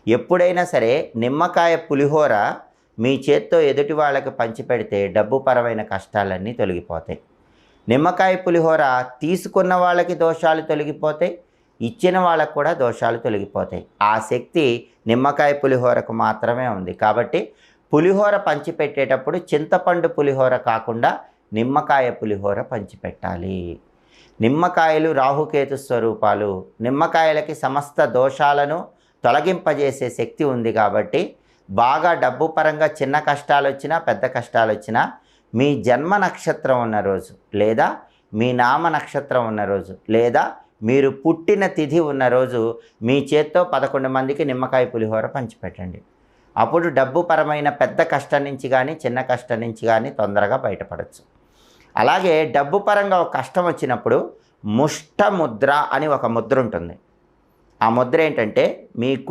ఎప్పుడైనా సరే నిమ్మకాయ పులిహోర మీ చేత్తో ఎదుటి వాళ్ళకి పంచిపెడితే డబ్బుపరమైన కష్టాలన్నీ తొలగిపోతాయి. నిమ్మకాయ పులిహోర తీసుకున్న వాళ్ళకి దోషాలు తొలగిపోతాయి, ఇచ్చిన వాళ్ళకు కూడా దోషాలు తొలగిపోతాయి. ఆ శక్తి నిమ్మకాయ పులిహోరకు మాత్రమే ఉంది. కాబట్టి పులిహోర పంచిపెట్టేటప్పుడు చింతపండు పులిహోర కాకుండా నిమ్మకాయ పులిహోర పంచిపెట్టాలి. నిమ్మకాయలు రాహుకేతు స్వరూపాలు. నిమ్మకాయలకి సమస్త దోషాలను తొలగింపజేసే శక్తి ఉంది. కాబట్టి బాగా డబ్బు పరంగా చిన్న కష్టాలు వచ్చినా పెద్ద కష్టాలు వచ్చినా మీ జన్మ నక్షత్రం ఉన్న రోజు, లేదా మీ నామ నక్షత్రం ఉన్న రోజు, లేదా మీరు పుట్టిన తిథి ఉన్న రోజు మీ చేత్తో 11 మందికి నిమ్మకాయ పులిహోర పంచిపెట్టండి. అప్పుడు డబ్బు పరమైన పెద్ద కష్టం నుంచి కానీ చిన్న కష్టం నుంచి కానీ తొందరగా బయటపడవచ్చు. అలాగే డబ్బు పరంగా ఒక కష్టం వచ్చినప్పుడు ముష్ట ముద్ర అని ఒక ముద్ర ఉంటుంది. ఆ ముద్ర ఏంటంటే మీ